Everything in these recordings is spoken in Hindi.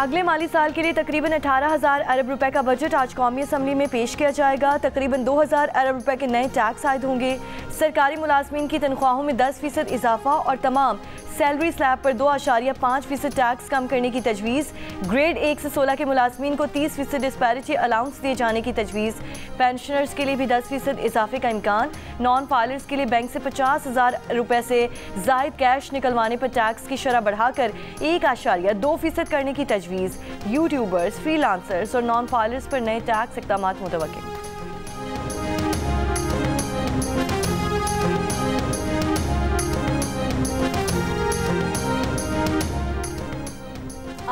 अगले माली साल के लिए तकरीबन 18,000 अरब रुपए का बजट आज कौमी असम्बली में पेश किया जाएगा। तकरीबन 2,000 अरब रुपए के नए टैक्स आयद होंगे। सरकारी मुलाजमीन की तनख्वाहों में 10% इजाफा और तमाम सैलरी स्लैब पर 2.5% टैक्स कम करने की तजवीज़। ग्रेड 1 से 16 के मुलाजमीन को 30% डिस्पैरिटी अलाउंस दिए जाने की तजवीज़। पेंशनर्स के लिए भी 10% इजाफे का इम्कान। नॉन फाइलर्स के लिए बैंक से 50,000 रुपए से जायद कैश निकलवाने पर टैक्स की शरह बढ़ाकर 1.2% करने की तजवीज़। यूट्यूबर्स, फ्रीलांसर्स और नॉन फाइलर्स पर नए टैक्स इक़दाम मुतवक्किल।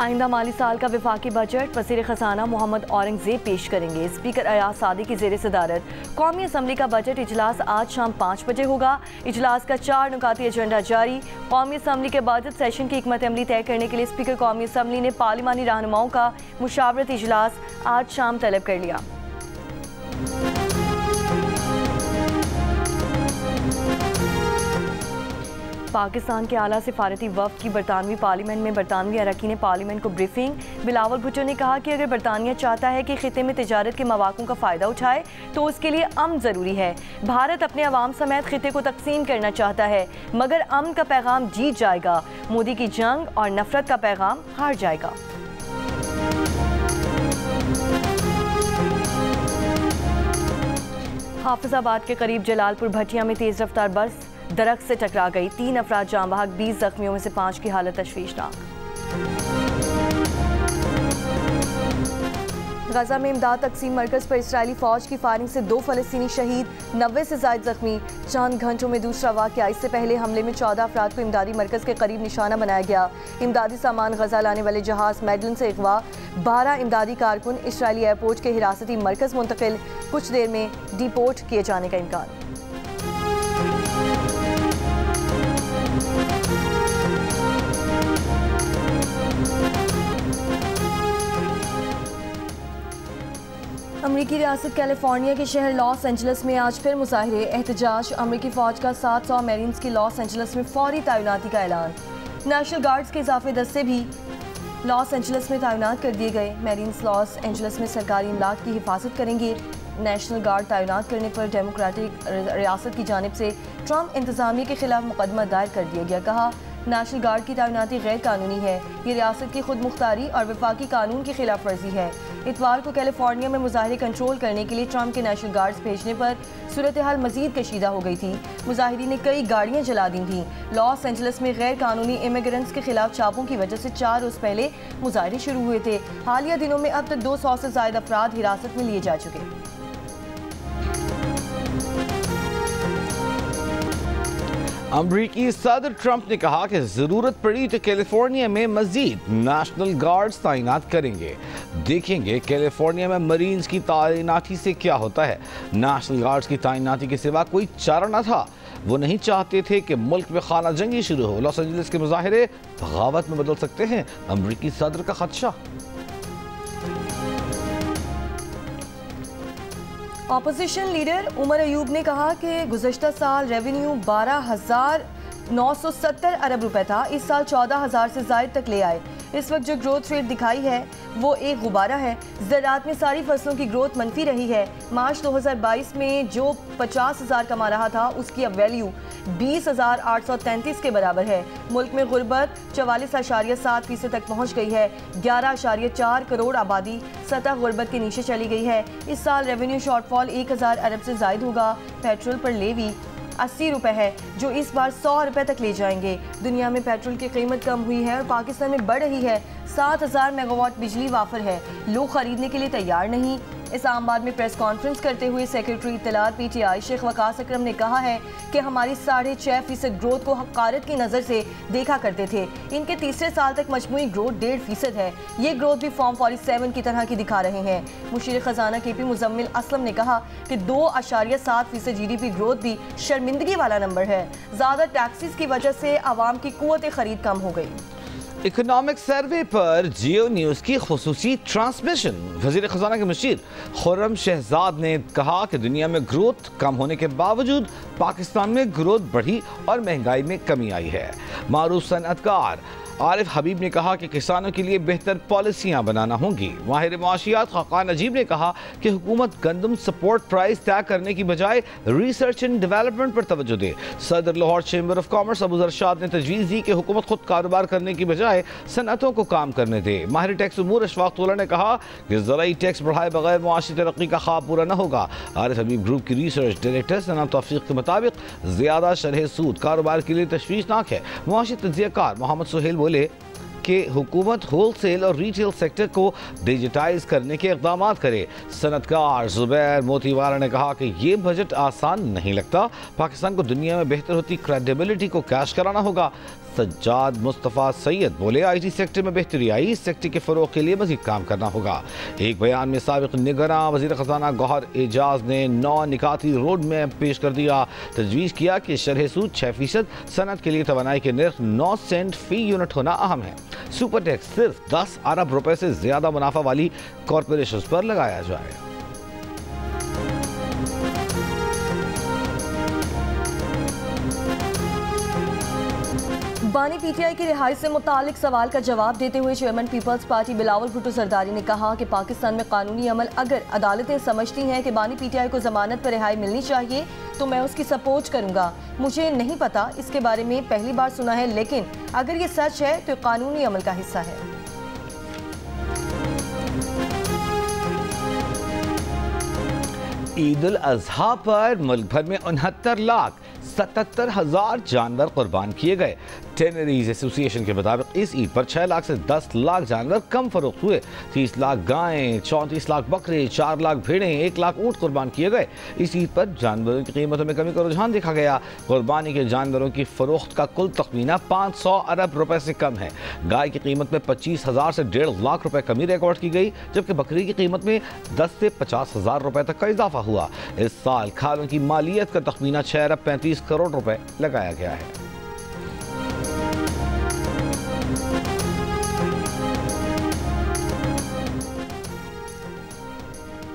आइंदा माली साल का विफाकी बजट वज़ीर ख़ज़ाना मोहम्मद औरंगज़ेब पेश करेंगे। स्पीकर अयाज सादी की ज़ेर सदारत कौमी असम्बली का बजट इजलास आज शाम 5 बजे होगा। इजलास का 4 नुकाती एजेंडा जारी। कौमी असम्बली के बजट सेशन की हिकमत अमली तय करने के लिए स्पीकर कौमी असम्बली ने पार्लिमानी रहनुमाओं का मुशावरती इजलास आज शाम तलब कर लिया। पाकिस्तान के आला सिफारती वफ़द की बरतानवी पार्लियामेंट में बरतानवी अरकान पार्लियामेंट को ब्रीफिंग। बिलावल भुट्टो ने कहा कि अगर बरतानिया चाहता है कि खिते में तिजारत के मौक़ों का फ़ायदा उठाए तो उसके लिए अमन ज़रूरी है। भारत अपने अवाम समेत खिते को तकसीम करना चाहता है मगर अमन का पैगाम जीत जाएगा। मोदी की जंग और नफरत का पैगाम हार जाएगा। हाफिजाबाद के करीब जलालपुर भटिया में तेज़ रफ्तार बस दरख्त से टकरा गई। 3 अफराद जाँ बहक, 20 जख्मियों में से 5 की हालत तशवीशनाक। गजा में इमदाद तकसीम मरकज़ पर इसराइली फ़ौज की फायरिंग से 2 फ़लस्तीनी शहीद, 90 से ज़ायद जख्मी। चंद घंटों में दूसरा वाक़या। इससे पहले हमले में 14 अफराद को इमदादी मरकज़ के करीब निशाना बनाया गया। इमदादी सामान गजा लाने वाले जहाज़ मेडलन से अगवा, 12 इमदादी कारकुन इसराइली एयरपोर्ट के हिरासती मरकज़ मुंतकिल। कुछ देर में डिपोर्ट किए जाने का इम्कान। अमरीकी रियासत कैलिफोर्निया के शहर लॉस एंजल्स में आज फिर मुजाहिरे एहतजाज। अमरीकी फ़ौज का 700 मेरीन्स की लॉस एंजल्स में फौरी तैनाती का ऐलान। नेशनल गार्ड्स के इजाफे दस्ते भी लॉस एंजल्स में तैनात कर दिए गए। मेरीन्स लॉस एंजल्स में सरकारी इमलाक की हिफाजत करेंगे। नेशनल गार्ड तैनात करने पर डेमोक्रेटिक रियासत की जानिब से ट्रंप इंतजामिया के खिलाफ मुकदमा दायर कर दिया गया। कहा नेशनल गार्ड की तैनाती गैर कानूनी है, ये रियासत की खुद मुख्तारी और वफाकी कानून की खिलाफ वर्जी है। इतवार को कैलिफोर्निया में मुजाहिरे कंट्रोल करने के लिए ट्रंप के नेशनल गार्ड्स भेजने पर सूरत हाल मजीद कशीदा हो गई थी। मुजाहिरीन ने कई गाड़ियां जला दी थीं। लॉस एंजल्स में गैर कानूनी इमिग्रेंट्स के खिलाफ छापों की वजह से 4 रोज़ पहले मुजाहिरे शुरू हुए थे। हालिया दिनों में अब तक 200 से ज़ायद अफराद हिरासत में लिए जा चुके। अमरीकी सदर ट्रंप ने कहा कि जरूरत पड़ी तो कैलिफोर्निया में मजीद नेशनल गार्ड्स तैनात करेंगे। देखेंगे कैलिफोर्निया में मरीन्स की तैनाती से क्या होता है। नेशनल गार्ड्स की तैनाती के सिवा कोई चारा न था। वो नहीं चाहते थे कि मुल्क में खाना जंगी शुरू हो। लॉस एंजल्स के मुजाहिरे बगावत में बदल सकते हैं, अमरीकी सदर का खदशा। अपोजिशन लीडर उमर अयूब ने कहा कि गुज़श्ता साल रेवेन्यू 12,970 अरब रुपए था, इस साल 14,000 से ज़ायद तक ले आए। इस वक्त जो ग्रोथ रेट दिखाई है वो एक गुब्बारा है। ज़राअत में सारी फसलों की ग्रोथ मनफी रही है। मार्च 2022 में जो 50,000 कमा रहा था उसकी अब वैल्यू 20,833 के बराबर है। मुल्क में गुर्बत 44.7% तक पहुँच गई है। 11.4 करोड़ आबादी सतह गुर्बत के नीचे चली गई है। इस साल रेवेन्यू शॉर्टफॉल 1,000 अरब से ज़ायद होगा। पेट्रोल पर लेवी 80 रुपए है जो इस बार 100 रुपए तक ले जाएंगे। दुनिया में पेट्रोल की कीमत कम हुई है और पाकिस्तान में बढ़ रही है। 7,000 मेगावाट बिजली वाफर है, लोग खरीदने के लिए तैयार नहीं। इस्लामाबाद में प्रेस कॉन्फ्रेंस करते हुए सेक्रेटरी इत्तलात PTI शेख वकास अकरम ने कहा है कि हमारी 6.5% ग्रोथ को हक़ारत की नज़र से देखा करते थे। इनके तीसरे साल तक मजमूई ग्रोथ 1.5% है। ये ग्रोथ भी फॉर्म 47 की तरह की दिखा रहे हैं। मुशीर ख़जाना KP मुजम्मिल असलम ने कहा कि 2.7% GDP ग्रोथ भी शर्मिंदगी वाला नंबर है। ज़्यादा टैक्सेस की वजह से आवाम की कुव्वत खरीद कम हो गई। इकोनॉमिक सर्वे पर जियो न्यूज़ की खुसूसी ट्रांसमिशन। वज़ीर ख़ज़ाना के मुशीर खुर्रम शहजाद ने कहा कि दुनिया में ग्रोथ कम होने के बावजूद पाकिस्तान में ग्रोथ बढ़ी और महंगाई में कमी आई है। मारूफ सनअतकार आरिफ हबीब ने कहा कि किसानों के लिए बेहतर पॉलिसियां बनाना होंगी। माहिर मुआशियात खाकान नजीब ने कहा कि हुकूमत गंदम सपोर्ट प्राइस तय करने की बजाय रिसर्च एंड डेवलपमेंट पर तवज्जो दे। सदर Lahore chamber of commerce Abu Arshad ने तजवीज़ दी कि हुकूमत खुद कारोबार करने की बजाय सनअतों को काम करने दे। माहिर टैक्स उमूर अशफाक तौला ने कहा कि ज़राई टैक्स बढ़ाए बगैर मुआशी तरक्की का ख्वाब पूरा न होगा। आरिफ हबीब ग्रुप की रिसर्च डायरेक्टर सना तौफीक के मुताबिक ज्यादा शरह सूद कारोबार के लिए तशवीशनाक है। मुआशी तज्जियाकार मोहम्मद सुहेल बोले कि हुकूमत होलसेल और रिटेल सेक्टर को डिजिटाइज करने के इक़दाम करे। सनतकार जुबैर मोतीवाला ने कहा कि ये बजट आसान नहीं लगता। पाकिस्तान को दुनिया में बेहतर होती क्रेडिबिलिटी को कैश कराना होगा। सज्जाद मुस्तफ़ा सैयद बोले IT सेक्टर में बेहतरी आई, इस सेक्टर के फ़रोग़ के लिए मज़ीद काम करना होगा। एक बयान में साबिक़ निगरान वज़ीर ख़ज़ाना गौहर एजाज ने 9 निकाती रोड मैप पेश कर दिया। तजवीज़ किया कि शरह सूद 6%, सनत के लिए तवानाई के नर्ख 9 सेंट फ़ी यूनिट होना अहम है। सुपर टैक्स सिर्फ 10 अरब रुपए से ज़्यादा मुनाफा वाली कॉरपोरेशन पर लगाया जाए। बानी PTI की रिहाई से मुतालिक सवाल का जवाब देते हुए chairman people's party Bilawal Bhutto Zardari ने कहा कि पाकिस्तान में कानूनी अमल अगर अदालतें समझती हैं कि बानी PTI को जमानत पर रिहाई मिलनी चाहिए तो मैं उसकी सपोर्ट करूंगा। मुझे नहीं पता, इसके बारे में पहली बार सुना है, लेकिन अगर ये सच है तो कानूनी अमल का हिस्सा है। ईद उल अजहा पर मुल्क भर में 69,77,000 जानवर कुर्बान किए गए। टेनरीज एसोसिएशन के मुताबिक इस ईद पर 6 लाख से 10 लाख जानवर कम फरोख्त हुए। 30 लाख गायें, 34 लाख बकरे, 4 लाख भेड़ें, 1 लाख ऊँट कुर्बान किए गए। इस ईद पर जानवरों की कीमतों में कमी का रुझान देखा गया। कुर्बानी के जानवरों की फरोख्त का कुल तखमीना 500 अरब रुपए से कम है। गाय की कीमत में 25,000 से 1.5 लाख रुपए कमी रिकॉर्ड की गई, जबकि बकरी की कीमत में 10 से 50,000 रुपए तक का इजाफा हुआ। इस साल खालों की मालियत का तखमीना 6 अरब 35 करोड़ रुपए लगाया गया है।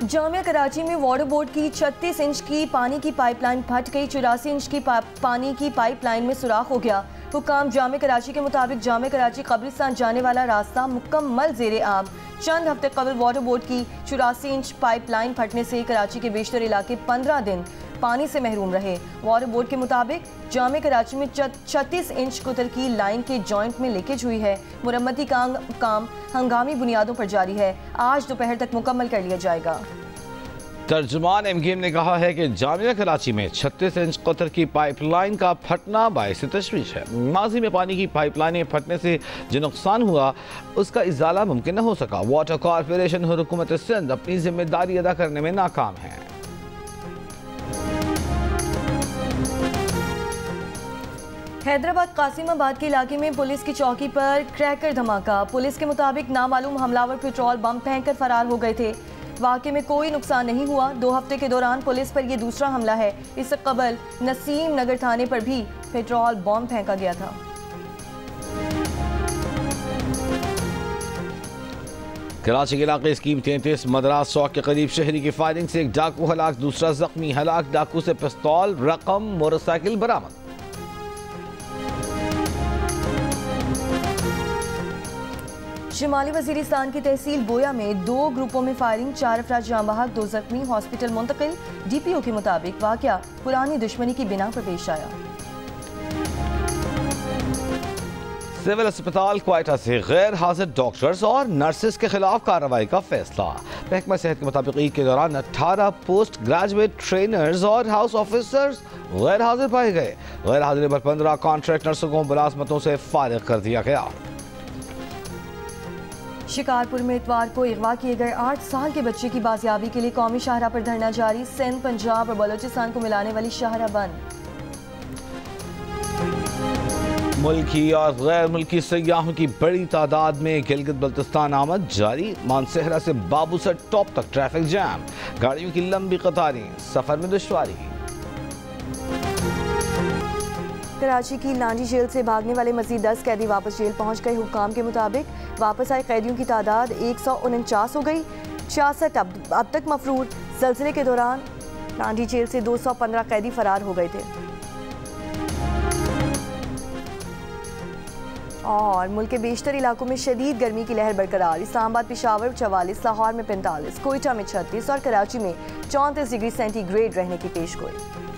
जामिया कराची में वाटर बोर्ड की 36 इंच की पानी की पाइपलाइन फट गई। 84 इंच की पानी की पाइपलाइन में सुराख हो गया। हुकाम जामिया कराची के मुताबिक जामिया कराची कब्रिस्तान जाने वाला रास्ता मुकम्मल ज़ेरे आब। चंद हफ्ते कबल वाटर बोर्ड की 84 इंच पाइपलाइन फटने से कराची के बेशतर इलाके 15 दिन पानी से महरूम रहे। वाटर बोर्ड के मुताबिक जामिया कराची में 36 इंच कुतर की लाइन के जॉइंट में लीकेज हुई है। मुरम्मती काम हंगामी बुनियादों पर जारी है। आज दोपहर तक मुकम्मल कर लिया जाएगा। तर्जुमान MGM ने कहा है कि जामिया कराची में 36 इंच कुतर की पाइपलाइन का फटना बाइस तशवीश है। माजी में पानी की पाइपलाइनें फटने से जो नुकसान हुआ उसका इजाला मुमकिन न हो सका। वाटर कॉरपोरेशन और हुकूमत सिंध अपनी जिम्मेदारी अदा करने में नाकाम है। हैदराबाद कासिमाबाद के इलाके में पुलिस की चौकी पर क्रैकर धमाका। पुलिस के मुताबिक नामालूम हमलावर पेट्रोल बम फेंककर फरार हो गए थे। वाक़े में कोई नुकसान नहीं हुआ। 2 हफ्ते के दौरान पुलिस पर यह दूसरा हमला है। इससे कबल नसीम नगर थाने पर भी पेट्रोल बम फेंका गया था। कराची के इलाके स्कीम 33 मदरास चौक के करीब शहरी की फायरिंग से एक डाकू हलाक, दूसरा जख्मी। हलाक डाकू से पिस्तौल, रकम, मोटरसाइकिल बरामद। शिमाली वजीरिस्तान की तहसील बोया में 2 ग्रुपों में फायरिंग, 4 अफराद जाँ बहक, 2 जख्मी, हॉस्पिटल मुंतकिल। DPO के मुताबिक वाकया पुरानी दुश्मनी की बिना पर पेश आया। सिविल अस्पताल क्वाइटा से गैर हाजिर डॉक्टर्स और नर्सेस के खिलाफ कार्रवाई का फैसला। महकमा सेहत के मुताबिक ईद के दौरान 18 पोस्ट ग्रेजुएट ट्रेनर्स और हाउस ऑफिसर्स गैर हाजिर पाए गए। गैर हाजिरी पर 15 कॉन्ट्रैक्ट नर्सों को मुलाजमतों से फारिग कर दिया गया। शिकारपुर में इतवार को अगवा किए गए 8 साल के बच्चे की बाजियाबी के लिए कौमी शाहराह पर धरना जारी। सिंध, पंजाब और बलोचिस्तान को मिलाने वाली शाहराह बंद। मुल्की और गैर मुल्की सयाहों की बड़ी तादाद में गिलगित बल्तिस्तान आमद जारी। मानसेहरा से बाबूसर टॉप तक ट्रैफिक जैम, गाड़ियों की लंबी कतारें, सफर में दुश्वारी। कराची की लांडी जेल से भागने वाले मजीद 10 कैदी वापस जेल पहुंच गए। हुकाम के मुताबिक वापस आए कैदियों की तादाद 149 हो गई। 66 अब तक मफरूर। ज़लज़ले के दौरान लांडी जेल से 215 कैदी फरार हो गए थे। और मुल्क के बेशतर इलाकों में शदीद गर्मी की लहर बरकरार। इस्लामाबाद, पेशावर 44, लाहौर में 45, कोयटा में 36 और कराची में 34 डिग्री सेंटीग्रेड रहने की पेशगोई।